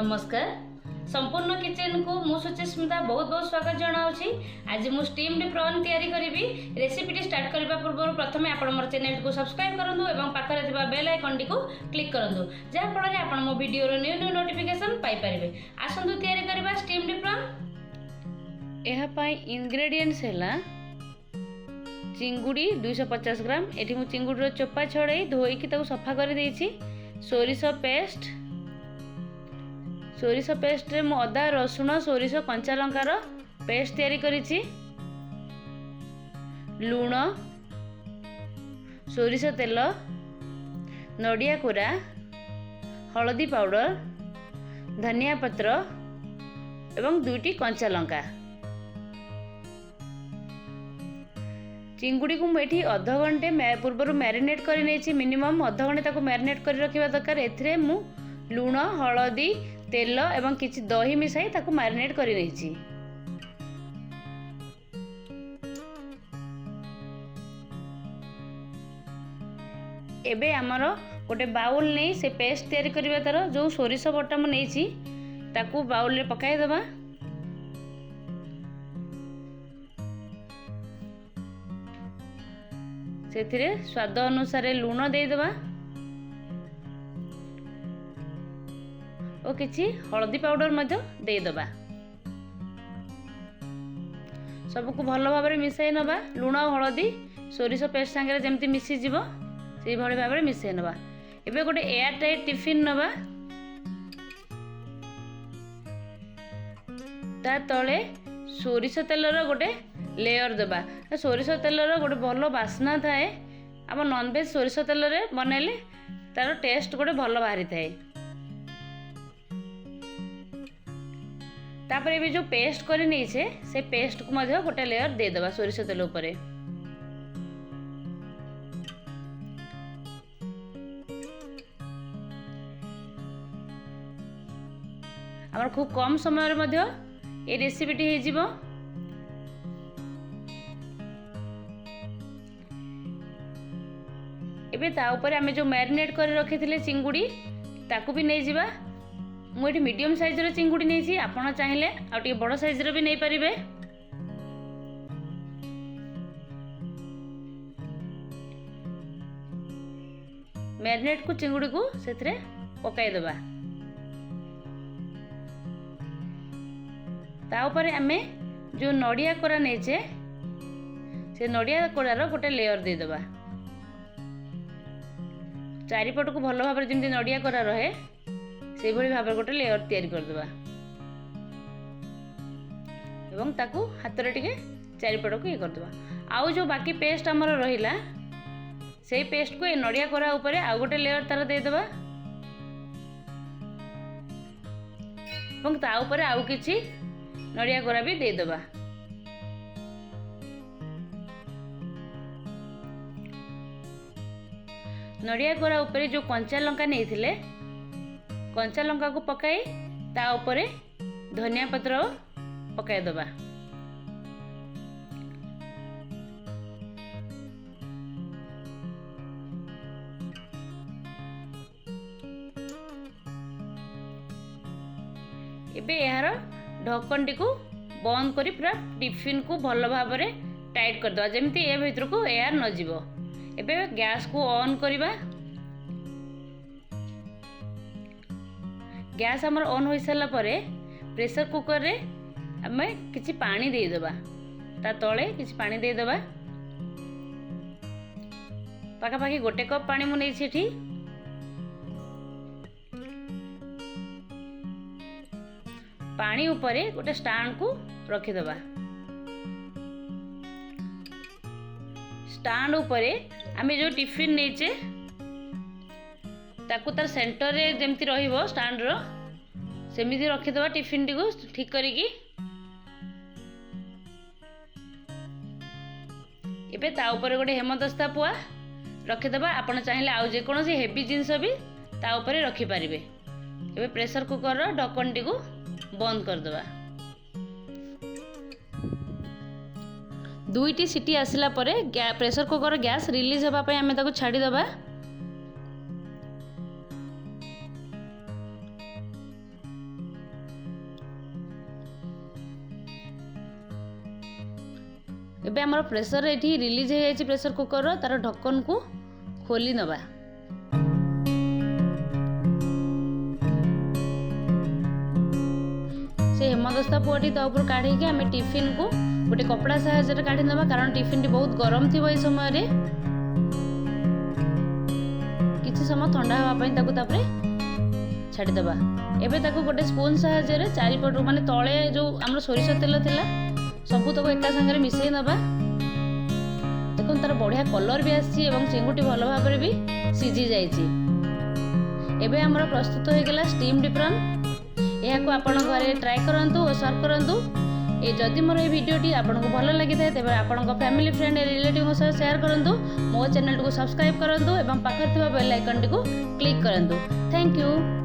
नमस्कार संपूर्ण किचन को मु सुचिस्मिता बहुत बहुत स्वागत जनाऊँगी। आज मु स्टीम्ड प्रॉन तैयारी करी रेसिपी स्टार्ट करने पूर्व प्रथम आप मोर चैनल को सब्सक्राइब करूँ और पाखरे बेल आइकन टी को क्लिक करूँ जहाँफल आप मो वीडियो न्यू न्यू नोटिफिकेशन पाइपर। आसतु तैयारी करबा स्टीम्ड प्रॉन। यह इंग्रेडिएंट्स है चिंगुड़ी 250 ग्राम। एठी मु चिंगुड़ी चोपा छड़े धोईकी सफा कर देछि। सोरिष पेस्ट रे मु अदा रसुण सोरिष कंचा लंकार पेस्ट तैयारी करिछि। लूण सोरिष तेल नडिया कोरा हलदी पाउडर धनिया पत्र एवं 2टी कंचा लंका। चिंगुड़ी को मुझे अध घंटे पूर्व मैरिनेट कर मिनिमम अध घंटे ताको मैरिनेट कर रखा दरकार। एथिरे मु लूण हलदी तेल एवं किछि दही मिसाई ताको मैरिनेट कर रही। एबे आमर गोटे बाउल नहीं से पेस्ट तैयारी करबा तार जो सोरिष बटा मु नेछि ताकू बाउल रे पकाई दबा। सेथिरे स्वाद अनुसार लूण दे दबा और किछि हलदी पाउडर मध्य दे दबा। सबको भल भाव में मिसाई नबा। लूण हलदी सोरिष पेस्ट सांगे जेमती मिसी जीवो सेही भली भाव में मिसाई नबा। एबे गोटे एयर टाइट टिफिन नबा। ता तले सोरिष तेलर गोटे लेयर देबा। सोरिष तेलर गोटे भल बास्ना थाए। आम नॉनवेज सोरिष तेल रे बनैले तार टेस्ट गोटे भल बाहरी थाए। तापर भी जो पेस्ट कर नहीं से पेस्ट को मध्य गोटे लेयर दे देबा सोरिष तेल उपरे। आमर खूब कम समय मध्य ये रेसिपीटी हो जिवो। एबे ता ऊपर आमे जो मैरिनेट कर रखी थिले चिंगुड़ी ताकू भी नहीं जिबा। मुझे मीडियम साइज रो चिंगुड़ी नहीं आपण चाहिए आ टिके बड़ साइज रो भी नहीं पारिबे। मैरिनेट को चिंगुड़ी को सेथरे पकाई दबा। ता ऊपर आमे जो नडिया कोरा नेचे से नडिया कोरार गोटे लेयर दे दबा। चारिपट को भल भाव जमी नडिया कोरा रहे से भली भाव गोटे लेयर तैयारी कर दबा एवं ताकू हाथ रे टिके चारिपट को ये कर दबा। आउ जो बाकी पेस्ट हमर रहिला से पेस्ट को ए नडिया कोरा ऊपर आउ गोटे लेयर तार दे दबा एवं ता ऊपर आउ किछि नडिया कोरा भी दे दबा। नडिया कोरा ऊपर जो कंचा लंका नहीं थिले कंचा लंका को पकाई ता ऊपर धनिया पत्र पकाई दबा। एबे यार ढक्कन टी को बंद करी पूरा टिफिन को भल भाव में टाइट कर दबा जेमती ए भीतर को एयर न जीवो। एबे गैस को ऑन करिबा। गैस हमर ऑन हो सारा परे प्रेशर कुकर रे हमें किछि पानी दे दबा। ता तळे किछि पानी दे दबा। पाखा पाखी गोटे कप पानी मु नै छिठी। पानी ऊपर गोटे स्टैंड को रखी दबा। स्टैंड ऊपर आमे जो टिफिन नेचे ताकू तार सेंटर रे जेमती रहिबो स्टैंड रो सेमिति रखी दबा। टिफिन टी को ठीक करिकी एबे ता ऊपर गोटे हेमदस्ता पुआ रखी दबा। आपण चाहिले आउ जे कोनोसी हेवी जिंस भी ता ऊपर रखी पारिबे। एबे प्रेशर कुकर रो ढक्कन टी को बंद कर दबा। 2टी सीटी आसिला परे प्रेशर कुकर गैस रिलीज होबा पय आमे ताको छाडी दबा। एबे आमर प्रेसर ये रिलीज हो जाए प्रेसर कुकर तार ढक्कन को खोली नवा। से हेमदस्ता पुआटी ता ऊपर काढ़ी आम टिफिन को गोटे कपड़ा साहाय्य काढ़ी नवा, कारण टिफिन बहुत गरम थी ये समय किसी समय ठंडा हाँवाई छाड़ीदबा। एबे ताको गोटे स्पून साहाय्य चारिपट माने तले जो आम सोरिष तेल थिला सबू तक एका संगे मिसई नबा। देखो तार बढ़िया कलर भी आसी एवं चिंगुटी भल भाव भी सीझी जाइए। एबे आमर प्रस्तुत हो गला स्टीम्ड प्रॉन। यह आपण घरे ट्राए करंतु और सर्व करंतु। जदि मोर ये वीडियोटी आपको भल लगी था तेज आपण फैमिली फ्रेंड रिलेटिव सह शेयर करंतु। मो चैनल को सब्सक्राइब करंतु एवं पाखर थिबा बेल आइकन को क्लिक करंतु। Thank you.